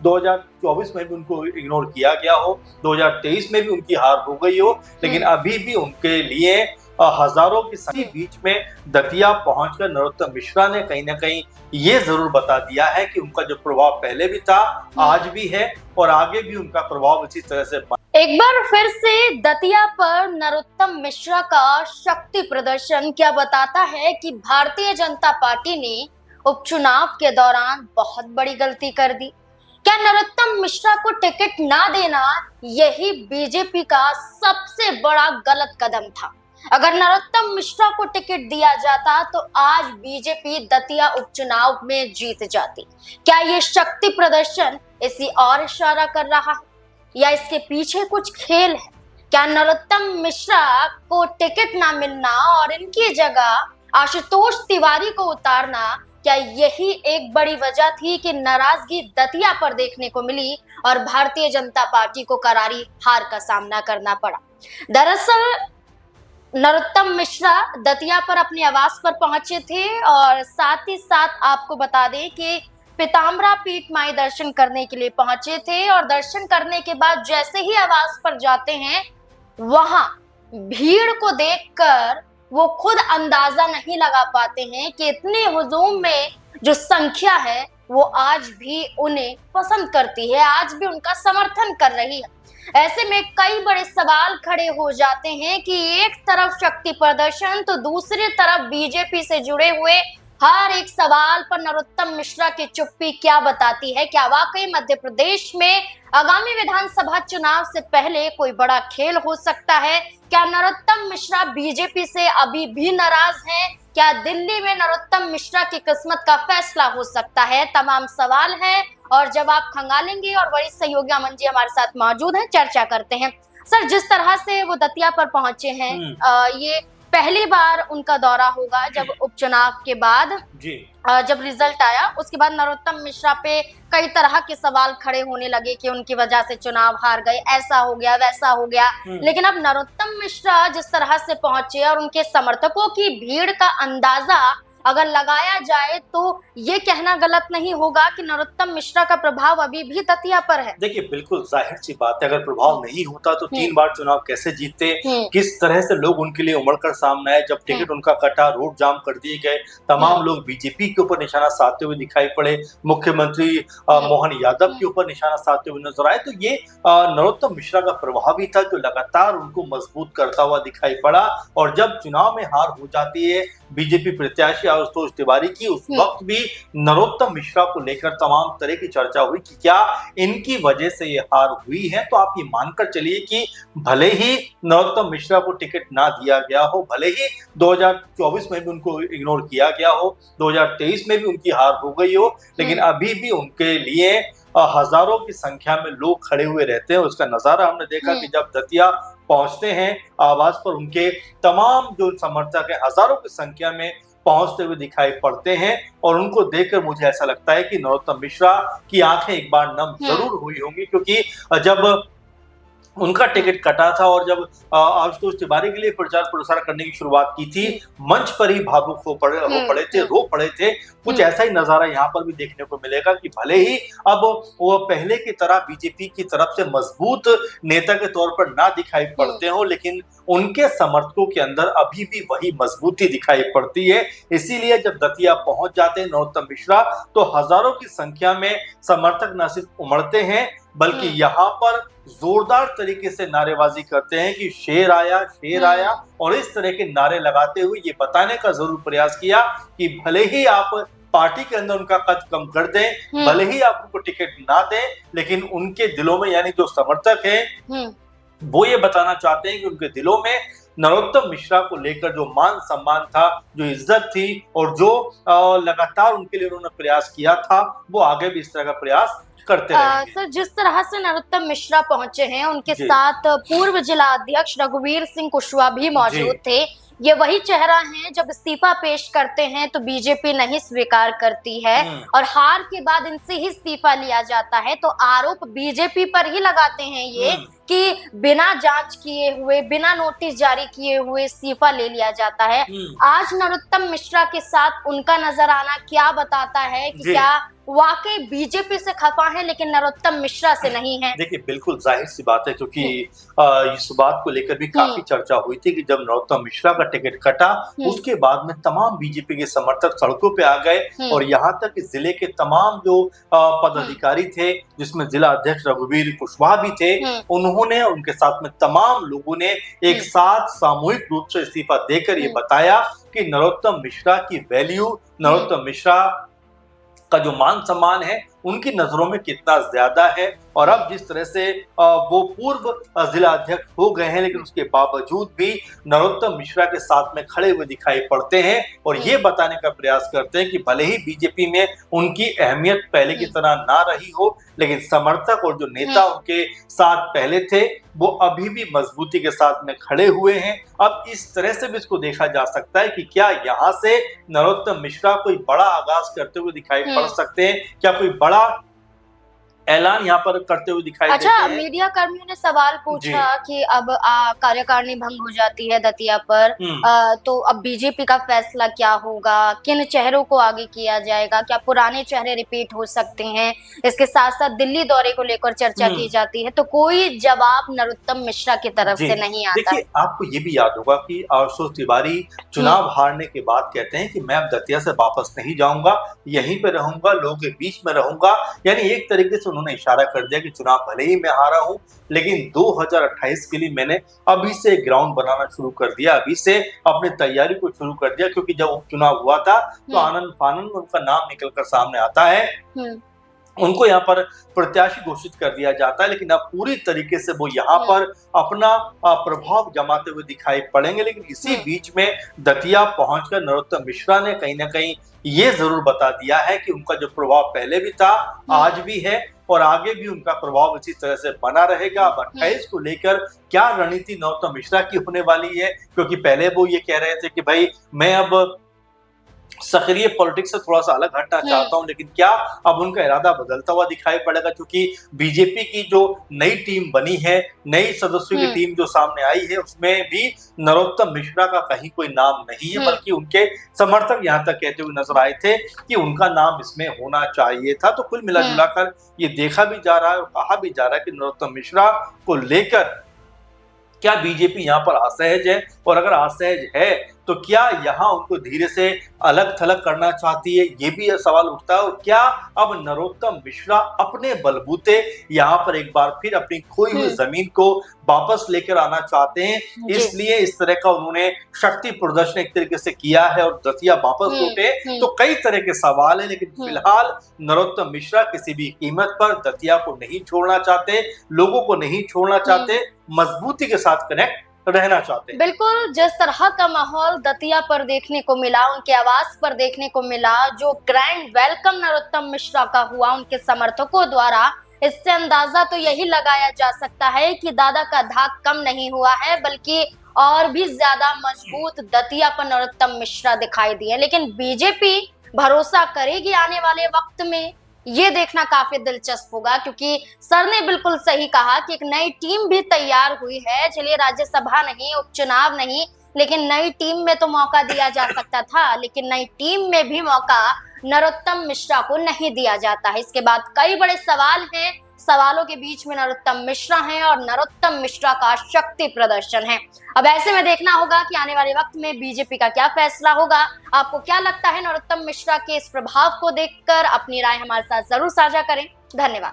2024 में भी उनको इग्नोर किया गया हो, 2023 में भी उनकी हार हो गई हो, लेकिन अभी भी उनके लिए हजारों की बीच में दतिया पहुंचकर नरोत्तम मिश्रा ने कहीं ना कहीं ये जरूर बता दिया है कि उनका जो प्रभाव पहले भी था, आज भी है और आगे भी उनका प्रभाव इसी तरह से। एक बार फिर से दतिया पर नरोत्तम मिश्रा का शक्ति प्रदर्शन क्या बताता है कि भारतीय जनता पार्टी ने उपचुनाव के दौरान बहुत बड़ी गलती कर दी। क्या नरोत्तम मिश्रा को टिकट ना देना यही बीजेपी का सबसे बड़ा गलत कदम था? अगर नरोत्तम मिश्रा को टिकट दिया जाता तो आज बीजेपी दतिया उपचुनाव में जीत जाती। क्या ये शक्ति प्रदर्शन इसी और इशारा कर रहा है या इसके पीछे कुछ खेल है? क्या नरोत्तम मिश्रा को टिकट ना मिलना और इनकी जगह आशुतोष तिवारी को उतारना, क्या यही एक बड़ी वजह थी कि नाराजगी दतिया पर देखने को मिली और भारतीय जनता पार्टी को करारी हार का सामना करना पड़ा? दरअसल नरोत्तम मिश्रा दतिया पर अपने आवास पर पहुंचे थे और साथ ही साथ आपको बता दें कि पीताम्बरा पीठ माई दर्शन करने के लिए पहुंचे थे और दर्शन करने के बाद जैसे ही आवास पर जाते हैं, वहां भीड़ को देखकर वो खुद अंदाजा नहीं लगा पाते हैं कि इतने हुजूम में जो संख्या है वो आज भी उन्हें पसंद करती है, आज भी उनका समर्थन कर रही है। ऐसे में कई बड़े सवाल खड़े हो जाते हैं कि एक तरफ शक्ति प्रदर्शन तो दूसरी तरफ बीजेपी से जुड़े हुए हर एक सवाल पर नरोत्तम मिश्रा की चुप्पी क्या बताती है? क्या वाकई मध्य प्रदेश में आगामी विधानसभा चुनाव से पहले कोई बड़ा खेल हो सकता है? क्या नरोत्तम मिश्रा बीजेपी से अभी भी नाराज हैं? क्या दिल्ली में नरोत्तम मिश्रा की किस्मत का फैसला हो सकता है? तमाम सवाल हैं और जवाब खंगालेंगे और बड़ी सहयोगी अमन जी हमारे साथ मौजूद हैं, चर्चा करते हैं। सर, जिस तरह से वो दतिया पर पहुंचे हैं, ये पहली बार उनका दौरा होगा जब उपचुनाव के बाद जब रिजल्ट आया, उसके बाद नरोत्तम मिश्रा पे कई तरह के सवाल खड़े होने लगे कि उनकी वजह से चुनाव हार गए, ऐसा हो गया वैसा हो गया। लेकिन अब नरोत्तम मिश्रा जिस तरह से पहुंचे और उनके समर्थकों की भीड़ का अंदाजा अगर लगाया जाए तो ये कहना गलत नहीं होगा कि नरोत्तम मिश्रा का प्रभाव अभी भी दतिया पर है। देखिए, बिल्कुल जाहिर सी बात है, अगर प्रभाव नहीं होता तो 3 बार चुनाव कैसे जीतते? किस तरह से लोग उनके लिए उमड़कर सामने आए, जब टिकट उनका कटा, रोड जाम कर दिए गए, तमाम लोग बीजेपी के ऊपर निशाना साधते हुए दिखाई पड़े, मुख्यमंत्री मोहन यादव के ऊपर निशाना साधते हुए नजर आए, तो ये नरोत्तम मिश्रा का प्रभाव ही था जो लगातार उनको मजबूत करता हुआ दिखाई पड़ा। और जब चुनाव में हार हो जाती है बीजेपी प्रत्याशी आशुतोष तिवारी की, उस वक्त भी नरोत्तम मिश्रा को लेकर तमाम तरह की चर्चा हुई कि क्या इनकी वजह से ये हार हुई है। तो आप ये मानकर चलिए कि भले ही नरोत्तम मिश्रा को टिकट ना दिया गया हो, भले ही 2024 में भी उनको इग्नोर किया गया हो, 2023 में भी उनकी हार हो गई हो, लेकिन अभी भी उनके लिए हजारों की संख्या में लोग खड़े हुए रहते हैं। उसका नजारा हमने देखा कि जब दतिया पहुंचते हैं आवास पर, उनके तमाम जो समर्थक हैं हजारों की संख्या में पहुंचते हुए दिखाई पड़ते हैं और उनको देखकर मुझे ऐसा लगता है कि नरोत्तम मिश्रा की आंखें एक बार नम जरूर हुई होंगी, क्योंकि जब उनका टिकट कटा था और जब आशुतोष तिवारी के लिए प्रचार प्रसार करने की शुरुआत की थी, मंच पर ही भावुक हो पड़े थे, रो पड़े थे। कुछ ऐसा ही नजारा यहाँ पर भी देखने को मिलेगा कि भले ही अब वो पहले की तरह बीजेपी की तरफ से मजबूत नेता के तौर पर ना दिखाई पड़ते हो, लेकिन उनके समर्थकों के अंदर अभी भी वही मजबूती दिखाई पड़ती है। इसीलिए जब दतिया पहुंच जाते हैं नरोत्तम मिश्रा, तो हजारों की संख्या में समर्थक न सिर्फ उमड़ते हैं बल्कि यहाँ पर जोरदार तरीके से नारेबाजी करते हैं कि शेर आया, शेर आया, और इस तरह के नारे लगाते हुए ये बताने का जरूर प्रयास किया कि भले ही आप पार्टी के अंदर उनका कद कम कर दें, भले ही आप उनको टिकट ना दें, लेकिन उनके दिलों में, यानी जो समर्थक हैं, वो ये बताना चाहते हैं कि उनके दिलों में नरोत्तम मिश्रा को लेकर जो मान सम्मान था, जो इज्जत थी और जो लगातार उनके लिए उन्होंने प्रयास किया था, वो आगे भी इस तरह का प्रयास करते रहेंगे। सर, जिस तरह से नरोत्तम मिश्रा पहुंचे हैं, उनके साथ पूर्व जिला अध्यक्ष रघुवीर सिंह कुशवाहा भी मौजूद थे। ये वही चेहरा है जब इस्तीफा पेश करते हैं तो बीजेपी नहीं स्वीकार करती है और हार के बाद इनसे ही इस्तीफा लिया जाता है, तो आरोप बीजेपी पर ही लगाते हैं ये कि बिना जांच किए हुए, बिना नोटिस जारी किए हुए इस्तीफा ले लिया जाता है। आज नरोत्तम मिश्रा के साथ उनका नजर आना क्या बताता है कि क्या वाकई बीजेपी से खफा है लेकिन नरोत्तम मिश्रा से नहीं है? देखिए, बिल्कुल जाहिर सी बात है, क्योंकि इस बात को लेकर भी काफी चर्चा हुई थी कि जब नरोत्तम मिश्रा का टिकट कटा, उसके बाद में तमाम बीजेपी के समर्थक सड़कों पे आ गए और यहाँ तक कि जिले के तमाम जो पदाधिकारी थे, जिसमें जिला अध्यक्ष रघुवीर कुशवाहा भी थे, उन्होंने, उनके साथ में तमाम लोगों ने एक साथ सामूहिक रूप से इस्तीफा देकर ये बताया कि नरोत्तम मिश्रा की वैल्यू, नरोत्तम मिश्रा का जो मान सम्मान है उनकी नजरों में कितना ज्यादा है। और अब जिस तरह से वो पूर्व जिला अध्यक्ष हो गए हैं, लेकिन उसके बावजूद भी नरोत्तम मिश्रा के साथ में खड़े हुए दिखाई पड़ते हैं और ये बताने का प्रयास करते हैं कि भले ही बीजेपी में उनकी अहमियत पहले की तरह ना रही हो, लेकिन समर्थक और जो नेता उनके साथ पहले थे वो अभी भी मजबूती के साथ में खड़े हुए हैं। अब इस तरह से भी इसको देखा जा सकता है कि क्या यहाँ से नरोत्तम मिश्रा कोई बड़ा आगाज करते हुए दिखाई पड़ सकते हैं, क्या कोई बड़ा ऐलान यहाँ पर करते हुए दिखाई देते हैं। मीडिया कर्मियों ने सवाल पूछा कि अब कार्यकारिणी भंग हो जाती है दतिया पर, तो अब बीजेपी का फैसला क्या होगा, किन चेहरों को आगे किया जाएगा, क्या पुराने चेहरे रिपीट हो सकते हैं, इसके साथ साथ दिल्ली दौरे को लेकर चर्चा की जाती है, तो कोई जवाब नरोत्तम मिश्रा की तरफ से नहीं आता। देखिए, आपको ये भी याद होगा कि आशुतोष तिवारी चुनाव हारने के बाद कहते हैं कि मैं अब दतिया से वापस नहीं जाऊंगा, यहीं पे रहूंगा, लोगों के बीच में रहूंगा। यानी एक तरीके से उन्होंने इशारा कर दिया कि चुनाव भले ही मैं हारा हूं, लेकिन 2028 के लिए मैंने अभी से ग्राउंड बनाना शुरू कर दिया, अभी से अपनी तैयारी को शुरू कर दिया। क्योंकि जब उपचुनाव हुआ था तो आनंद फानंद में उनका नाम निकलकर सामने आता है, उनको यहाँ पर प्रत्याशी घोषित कर दिया जाता है, लेकिन अब पूरी तरीके से वो यहाँ पर अपना प्रभाव जमाते हुए दिखाई पड़ेंगे। लेकिन इसी बीच में दतिया पहुंचकर नरोत्तम मिश्रा ने कहीं ना कहीं ये जरूर बता दिया है कि उनका जो प्रभाव पहले भी था, आज भी है और आगे भी उनका प्रभाव इसी तरह से बना रहेगा। अब 28 को लेकर क्या रणनीति नरोत्तम मिश्रा की होने वाली है, क्योंकि पहले वो ये कह रहे थे कि भाई मैं अब सक्रिय पॉलिटिक्स से थोड़ा सा अलग हटना चाहता हूं, लेकिन क्या अब उनका इरादा बदलता हुआ दिखाई पड़ेगा, क्योंकि बीजेपी की जो नई टीम बनी है, नई सदस्यों की टीम जो सामने आई है, उसमें भी नरोत्तम मिश्रा का कहीं कोई नाम नहीं है, बल्कि उनके समर्थक यहां तक कहते हुए नजर आए थे कि उनका नाम इसमें होना चाहिए था। तो कुल मिला जुला कर ये देखा भी जा रहा है और कहा भी जा रहा है कि नरोत्तम मिश्रा को लेकर क्या बीजेपी यहाँ पर असहज है, और अगर असहज है तो क्या यहाँ उनको धीरे से अलग थलग करना चाहती है, ये भी सवाल उठता है। और क्या अब नरोत्तम मिश्रा अपने बलबूते यहाँ पर एक बार फिर अपनी खोई हुई जमीन को वापस लेकर आना चाहते हैं, इसलिए इस तरह का उन्होंने शक्ति प्रदर्शन एक तरीके से किया है और दतिया वापस लौटे। तो कई तरह के सवाल है, लेकिन फिलहाल नरोत्तम मिश्रा किसी भी कीमत पर दतिया को नहीं छोड़ना चाहते, लोगों को नहीं छोड़ना चाहते, मजबूती के साथ कनेक्ट रहना चाहते हैं। बिल्कुल, जिस तरह का माहौल दतिया पर देखने को मिला, उनके आवास पर देखने को मिला, जो ग्रैंड वेलकम नरोत्तम मिश्रा का हुआ उनके समर्थकों द्वारा, इससे अंदाजा तो यही लगाया जा सकता है कि दादा का धाक कम नहीं हुआ है, बल्कि और भी ज्यादा मजबूत दतिया पर नरोत्तम मिश्रा दिखाई दिए। लेकिन बीजेपी भरोसा करेगी आने वाले वक्त में, ये देखना काफी दिलचस्प होगा, क्योंकि सर ने बिल्कुल सही कहा कि एक नई टीम भी तैयार हुई है। चलिए, राज्यसभा नहीं, उपचुनाव नहीं, लेकिन नई टीम में तो मौका दिया जा सकता था, लेकिन नई टीम में भी मौका नरोत्तम मिश्रा को नहीं दिया जाता है। इसके बाद कई बड़े सवाल हैं, सवालों के बीच में नरोत्तम मिश्रा हैं और नरोत्तम मिश्रा का शक्ति प्रदर्शन है। अब ऐसे में देखना होगा कि आने वाले वक्त में बीजेपी का क्या फैसला होगा। आपको क्या लगता है नरोत्तम मिश्रा के इस प्रभाव को देखकर? अपनी राय हमारे साथ जरूर साझा करें। धन्यवाद।